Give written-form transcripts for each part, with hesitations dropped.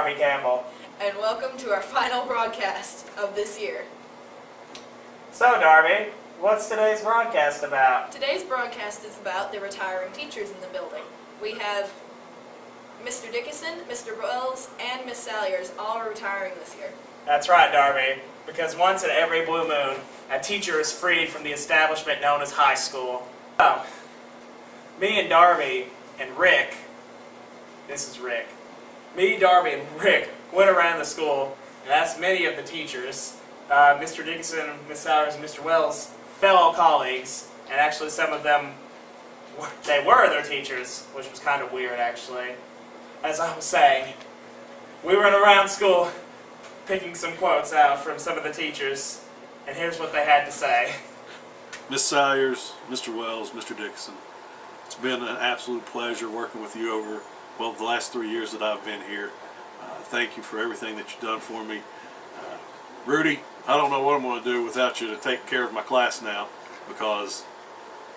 Darby Campbell. And welcome to our final broadcast of this year. So, Darby, what's today's broadcast about? Today's broadcast is about the retiring teachers in the building. We have Mr. Dickinson, Mr. Wells, and Miss Salyers all retiring this year. That's right, Darby, because once in every blue moon, a teacher is freed from the establishment known as high school. So, me and Darby and Rick, this is Rick, me, Darby, and Rick went around the school and asked many of the teachers, Mr. Dickinson, Miss Salyers, and Mr. Wells, fellow colleagues, and actually some of them, they were their teachers, which was kind of weird actually. As I was saying, we went around school picking some quotes out from some of the teachers, and here's what they had to say. Miss Salyers, Mr. Wells, Mr. Dickinson, it's been an absolute pleasure working with you over, well, the last 3 years that I've been here. Thank you for everything that you've done for me. Rudy, I don't know what I'm going to do without you to take care of my class now, because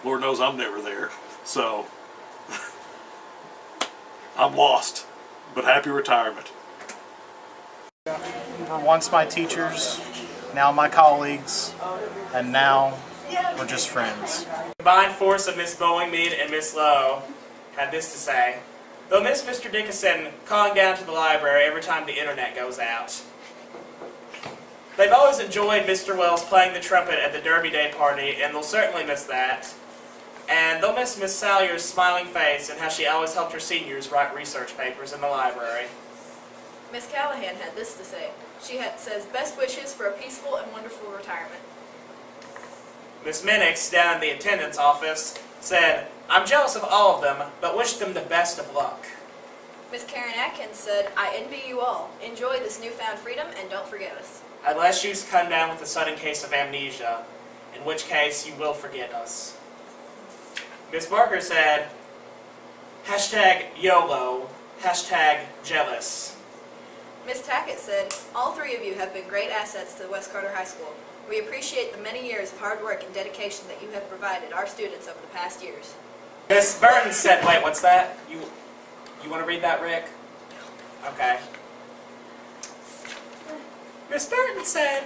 Lord knows I'm never there. So, I'm lost, but happy retirement. You were once my teachers, now my colleagues, and now we're just friends. The combined force of Miss Boeingmead and Miss Lowe had this to say. They'll miss Mr. Dickinson calling down to the library every time the internet goes out. They've always enjoyed Mr. Wells playing the trumpet at the Derby Day party, and they'll certainly miss that. And they'll miss Miss Salyers' smiling face and how she always helped her seniors write research papers in the library. Miss Callahan had this to say. She says, best wishes for a peaceful and wonderful retirement. Miss Minix, down in the attendance office, said, I'm jealous of all of them, but wish them the best of luck. Miss Karen Atkins said, I envy you all. Enjoy this newfound freedom and don't forget us. Unless you come down with a sudden case of amnesia, in which case you will forget us. Miss Barker said, hashtag YOLO, hashtag jealous. Miss Tackett said, all three of you have been great assets to West Carter High School. We appreciate the many years of hard work and dedication that you have provided our students over the past years. Miss Burton said, wait, what's that? You want to read that, Rick? Okay. Miss Burton said,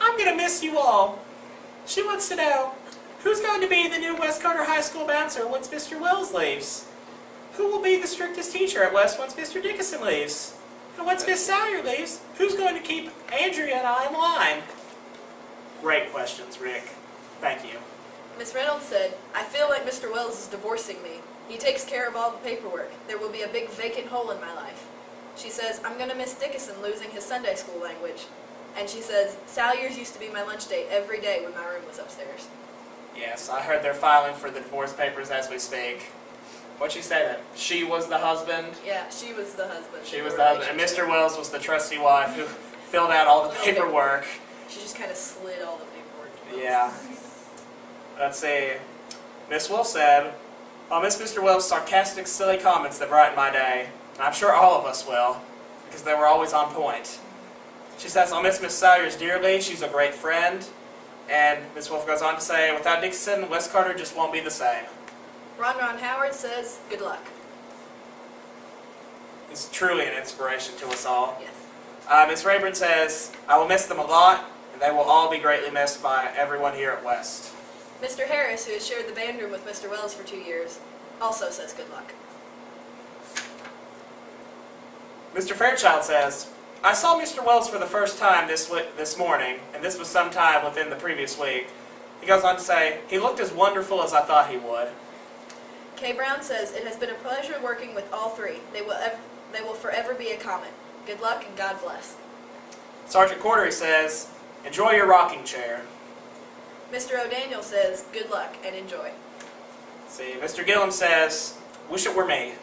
I'm going to miss you all. She wants to know, who's going to be the new West Carter High School bouncer once Mr. Wells leaves? Who will be the strictest teacher at West once Mr. Dickinson leaves? And once Miss Salyers leaves, who's going to keep Andrea and I in line? Great questions, Rick. Thank you. Miss Reynolds said, I feel like Mr. Wells is divorcing me. He takes care of all the paperwork. There will be a big vacant hole in my life. She says, I'm going to miss Dickinson losing his Sunday school language. And she says, Salyers used to be my lunch date every day when my room was upstairs. Yes, I heard they're filing for the divorce papers as we speak. What'd she say then? She was the husband? Yeah, she was the husband. She was the husband. And Mr. Wells was the trusty wife who filled out all the paperwork. She just kind of slid all the paperwork. Yeah. Let's see. Miss Will said, I'll miss Mr. Wells' sarcastic, silly comments that brightened my day. And I'm sure all of us will, because they were always on point. She says, I'll miss Miss Salyers dearly. She's a great friend. And Miss Wolf goes on to say, without Dickinson, West Carter just won't be the same. Ron Howard says, good luck. He's truly an inspiration to us all. Yes. Miss Rayburn says, I will miss them a lot, and they will all be greatly missed by everyone here at West. Mr. Harris, who has shared the band room with Mr. Wells for 2 years, also says good luck. Mr. Fairchild says, I saw Mr. Wells for the first time this morning, and this was sometime within the previous week. He goes on to say, he looked as wonderful as I thought he would. Kay Brown says, it has been a pleasure working with all three. They will forever be a comment. Good luck and God bless. Sergeant Cordery says, enjoy your rocking chair. Mr. O'Daniel says, good luck and enjoy. Let's see, Mr. Gillum says, wish it were me.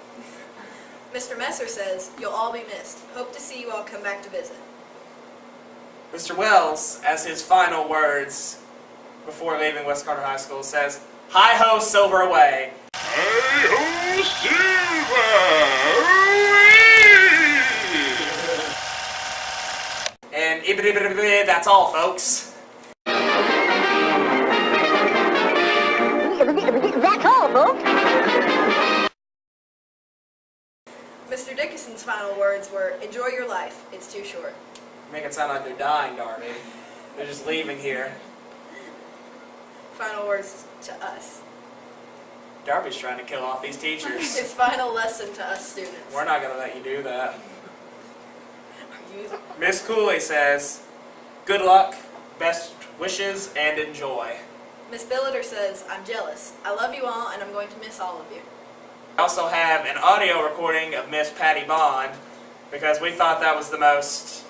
Mr. Messer says, you'll all be missed. Hope to see you all come back to visit. Mr. Wells, as his final words before leaving West Carter High School, says, hi-ho, silver away. Hi-ho, silver! And that's all, folks. That's all, folks. Mr. Dickinson's final words were, enjoy your life, it's too short. Make it sound like they're dying, Darby. They're just leaving here. Final words to us. Darby's trying to kill off these teachers. His final lesson to us students. We're not going to let you do that. Miss Cooley says, good luck, best wishes, and enjoy. Miss Billiter says, I'm jealous. I love you all, and I'm going to miss all of you. We also have an audio recording of Miss Patty Bond, because we thought that was the most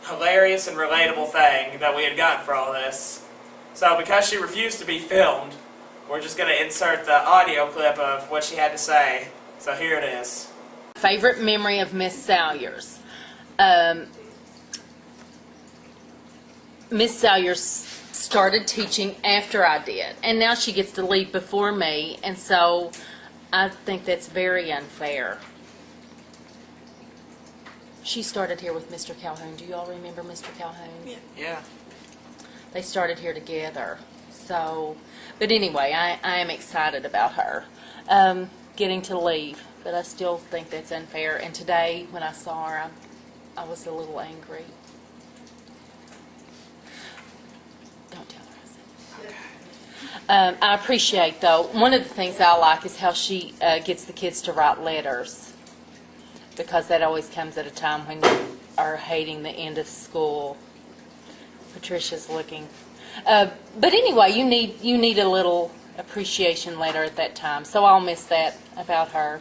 hilarious and relatable thing that we had gotten for all this. So because she refused to be filmed, we're just going to insert the audio clip of what she had to say. So here it is. Favorite memory of Miss Salyers. Miss Salyers started teaching after I did, and now she gets to leave before me, and so I think that's very unfair. She started here with Mr. Calhoun. Do you all remember Mr. Calhoun? Yeah. They started here together. So, but anyway, I am excited about her getting to leave, but I still think that's unfair. And today, when I saw her, I was a little angry. Don't tell her I said. I appreciate, though, one of the things I like is how she gets the kids to write letters, because that always comes at a time when you are hating the end of school. Patricia's looking. But anyway, you need a little appreciation letter at that time. So I'll miss that about her.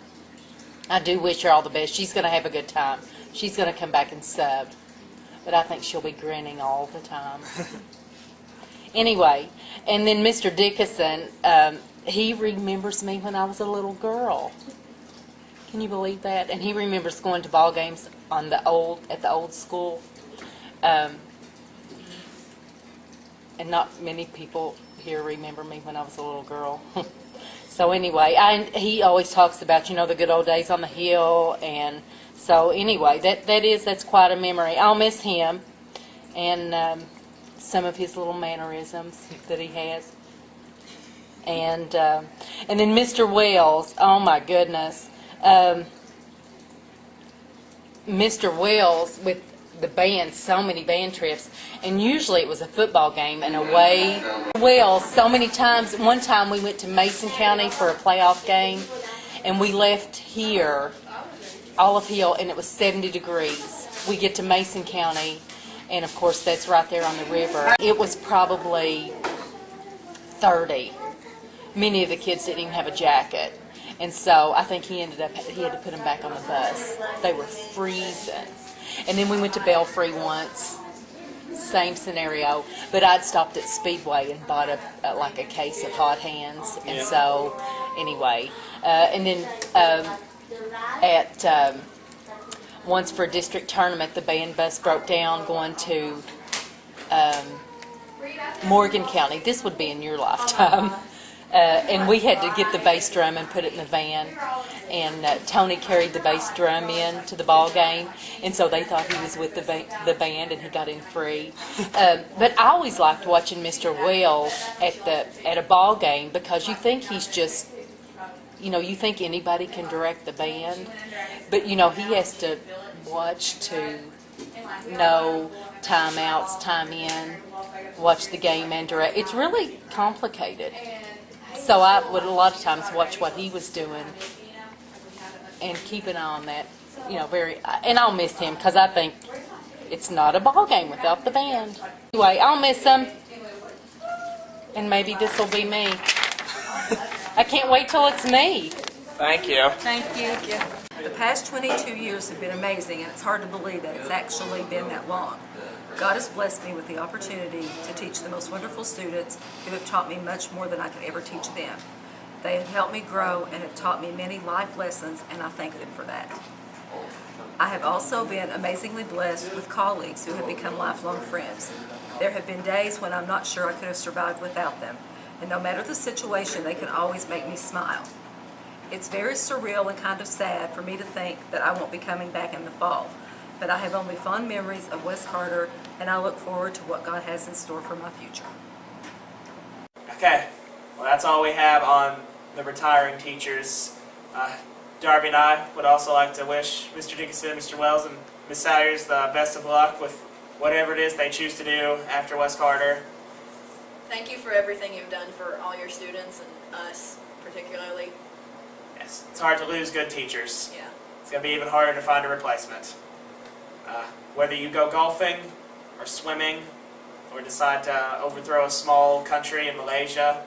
I do wish her all the best. She's going to have a good time. She's going to come back and sub. But I think she'll be grinning all the time. Anyway, and then Mr. Dickinson, he remembers me when I was a little girl. Can you believe that? And he remembers going to ball games at the old school. And not many people here remember me when I was a little girl. So anyway, he always talks about, the good old days on the hill. And so anyway, that's quite a memory. I'll miss him and some of his little mannerisms that he has. And then Mr. Wells, oh my goodness. Mr. Wells with the band, so many band trips, and usually it was a football game and away. Well, so many times. One time we went to Mason County for a playoff game, and we left here, Olive Hill, and it was 70 degrees. We get to Mason County, and of course that's right there on the river. It was probably 30. Many of the kids didn't even have a jacket. And so I think he had to put them back on the bus. They were freezing. And then we went to Belfry once, same scenario, but I'd stopped at Speedway and bought a case of hot hands. And so, anyway, and then at once for a district tournament, the band bus broke down going to Morgan County. This would be in your lifetime. And we had to get the bass drum and put it in the van. And Tony carried the bass drum in to the ball game, and so they thought he was with the band, and he got in free. But I always liked watching Mr. Wells at a ball game, because you think he's just, you think anybody can direct the band, but he has to watch to know timeouts, time in, watch the game and direct. It's really complicated. So I would a lot of times watch what he was doing and keep an eye on that, and I'll miss him, because I think it's not a ball game without the band. Anyway, I'll miss him, and maybe this will be me. I can't wait till it's me. Thank you. Thank you. The past 22 years have been amazing, and it's hard to believe that it's actually been that long. God has blessed me with the opportunity to teach the most wonderful students who have taught me much more than I could ever teach them. They have helped me grow and have taught me many life lessons, and I thank them for that. I have also been amazingly blessed with colleagues who have become lifelong friends. There have been days when I'm not sure I could have survived without them, and no matter the situation, they can always make me smile. It's very surreal and kind of sad for me to think that I won't be coming back in the fall, but I have only fond memories of West Carter, and I look forward to what God has in store for my future. Okay, well that's all we have on the retiring teachers. Darby and I would also like to wish Mr. Dickinson, Mr. Wells, and Ms. Salyers the best of luck with whatever it is they choose to do after West Carter. Thank you for everything you've done for all your students and us particularly. Yes, it's hard to lose good teachers. Yeah. It's going to be even harder to find a replacement. Whether you go golfing or swimming or decide to overthrow a small country in Malaysia,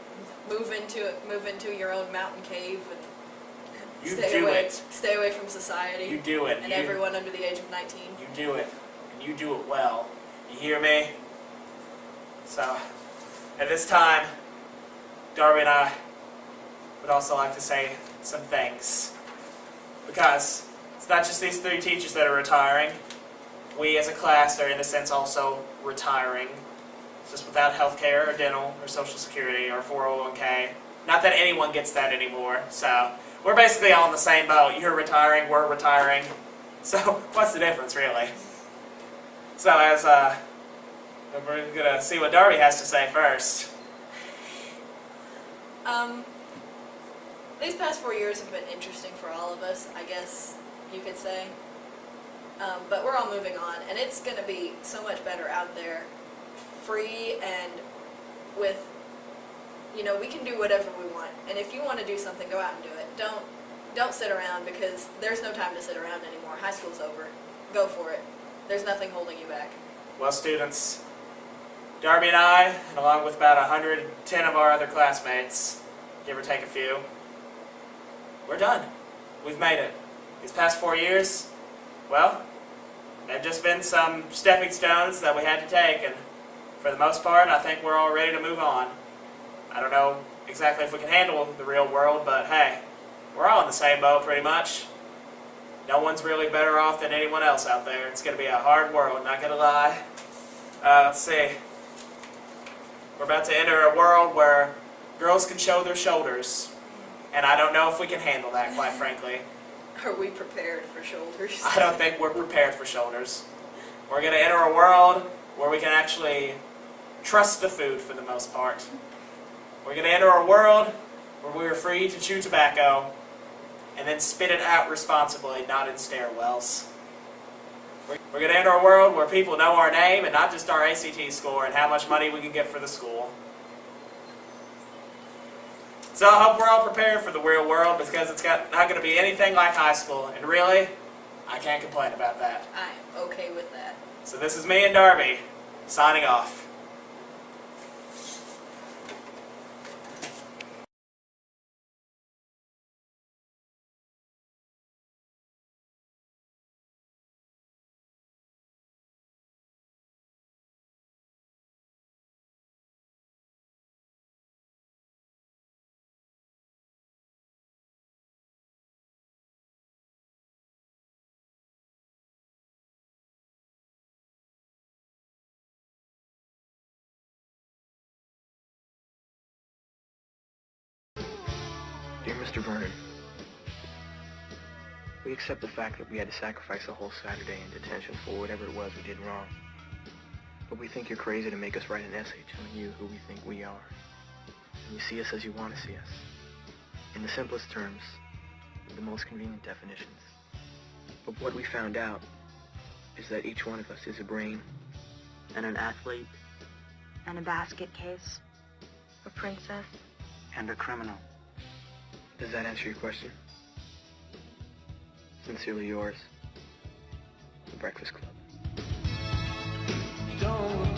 Move into your own mountain cave and you do it. Stay away from society. You do it. And everyone under the age of 19. You do it. And you do it well. You hear me? So, at this time, Darby and I would also like to say some thanks. Because it's not just these 3 teachers that are retiring. We as a class are in a sense also retiring. Just without health care or dental or social security or 401k. Not that anyone gets that anymore. So we're basically all in the same boat. You're retiring, we're retiring. So what's the difference really? So as we're gonna see what Darby has to say first. These past 4 years have been interesting for all of us, I guess you could say. But we're all moving on, and it's going to be so much better out there, free and with, we can do whatever we want. And if you want to do something, go out and do it. Don't sit around, because there's no time to sit around anymore. High school's over. Go for it. There's nothing holding you back. Well, students, Darby and I, and along with about 110 of our other classmates, give or take a few, we're done. We've made it. These past 4 years, well, they've just been some stepping stones that we had to take, and for the most part, I think we're all ready to move on. I don't know exactly if we can handle the real world, but hey, we're all in the same boat pretty much. No one's really better off than anyone else out there. It's going to be a hard world, not going to lie. Let's see. We're about to enter a world where girls can show their shoulders, and I don't know if we can handle that, quite frankly. Are we prepared for shoulders? I don't think we're prepared for shoulders. We're going to enter a world where we can actually trust the food for the most part. We're going to enter a world where we are free to chew tobacco and then spit it out responsibly, not in stairwells. We're going to enter a world where people know our name and not just our ACT score and how much money we can get for the school. So I hope we're all prepared for the real world, because it's not going to be anything like high school. And really, I can't complain about that. I'm okay with that. So this is me and Darby, signing off. Dear Mr. Vernon, we accept the fact that we had to sacrifice a whole Saturday in detention for whatever it was we did wrong. But we think you're crazy to make us write an essay telling you who we think we are. And you see us as you want to see us. In the simplest terms, with the most convenient definitions. But what we found out is that each one of us is a brain, and an athlete, And a basket case. A princess. and a criminal. Does that answer your question? Sincerely yours, The Breakfast Club. Don't